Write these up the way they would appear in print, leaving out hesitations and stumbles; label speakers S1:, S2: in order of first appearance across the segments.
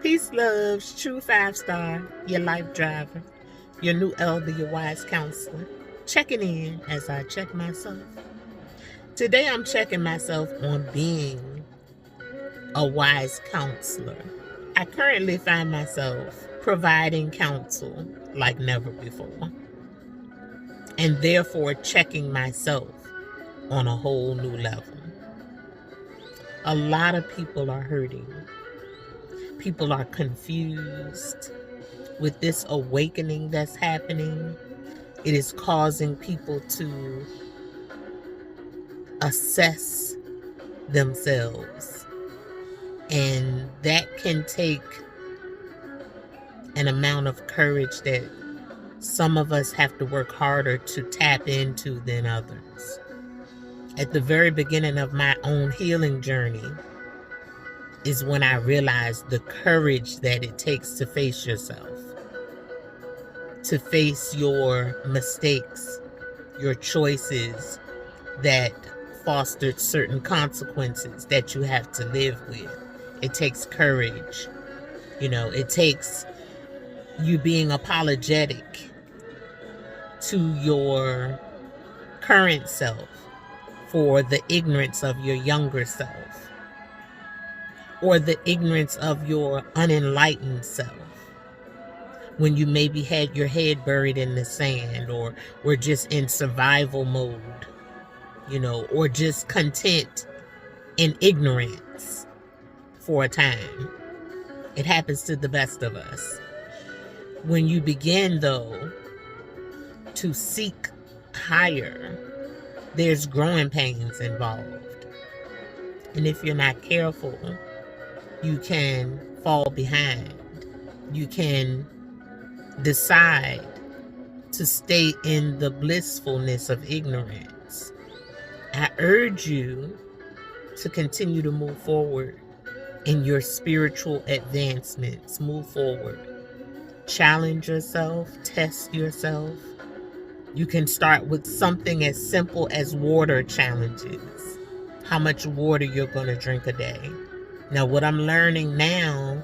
S1: Peace, loves, true 5-star, your life driver, your new elder, your wise counselor. Checking in as I check myself. Today I'm checking myself on being a wise counselor. I currently find myself providing counsel like never before, and therefore checking myself on a whole new level. A lot of people are hurting. People are confused. With this awakening that's happening, it is causing people to assess themselves. And that can take an amount of courage that some of us have to work harder to tap into than others. At the very beginning of my own healing journey is when I realized the courage that it takes to face yourself, to face your mistakes, your choices that fostered certain consequences that you have to live with. It takes courage. It takes you being apologetic to your current self for the ignorance of your younger self, or the ignorance of your unenlightened self, when you maybe had your head buried in the sand, or were just in survival mode, or just content in ignorance for a time. It happens to the best of us. When you begin, though, to seek higher, there's growing pains involved. And if you're not careful, you can fall behind. You can decide to stay in the blissfulness of ignorance. I urge you to continue to move forward in your spiritual advancements. Move forward. Challenge yourself. Test yourself. You can start with something as simple as water challenges. How much water you're going to drink a day. Now, what I'm learning now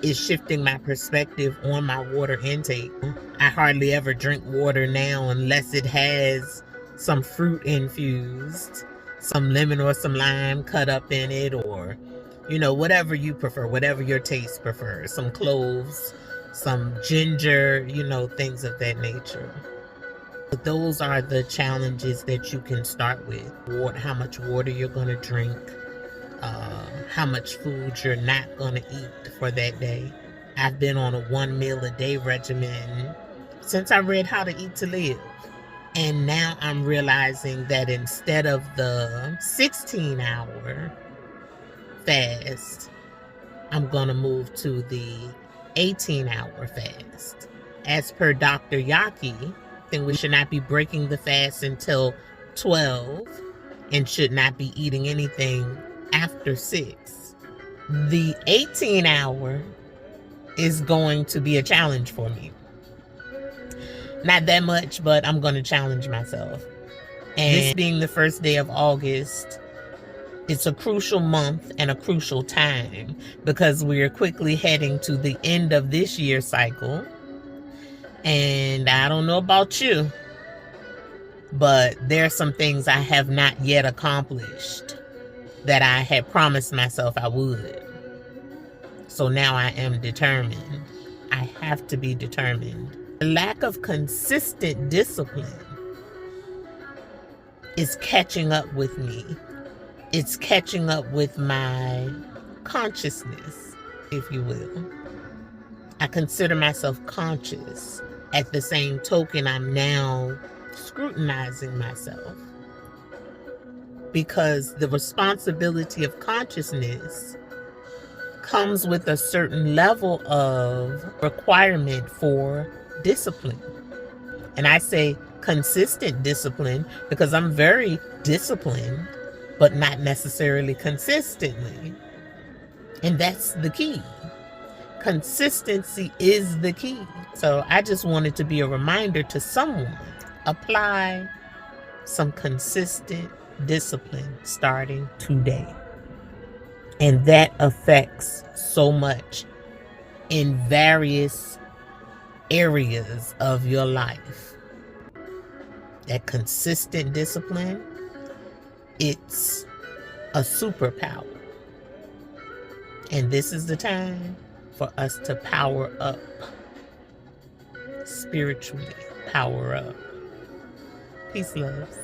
S1: is shifting my perspective on my water intake. I hardly ever drink water now unless it has some fruit infused, some lemon or some lime cut up in it, or, whatever you prefer, whatever your taste prefers. Some cloves, some ginger, things of that nature. But those are the challenges that you can start with. How much water you're going to drink, how much food you're not going to eat for that day. I've been on a 1 meal a day regimen since I read How to Eat to Live. And now I'm realizing that instead of the 16-hour fast, I'm going to move to the 18-hour fast. As per Dr. Yaki, then we should not be breaking the fast until 12 and should not be eating anything after 6. The 18-hour is going to be a challenge for me. Not that much, but I'm going to challenge myself. And this being the first day of August, it's a crucial month and a crucial time because we are quickly heading to the end of this year's cycle. And I don't know about you, but there are some things I have not yet accomplished that I had promised myself I would. So now I am determined. I have to be determined. The lack of consistent discipline is catching up with me. It's catching up with my consciousness, if you will. I consider myself conscious. At the same token, I'm now scrutinizing myself, because the responsibility of consciousness comes with a certain level of requirement for discipline. And I say consistent discipline because I'm very disciplined, but not necessarily consistently. And that's the key. Consistency is the key. So I just wanted to be a reminder to someone. Apply some consistent discipline starting today. And that affects so much in various areas of your life. That consistent discipline, it's a superpower. And this is the time for us to power up. Spiritually power up. Peace, loves.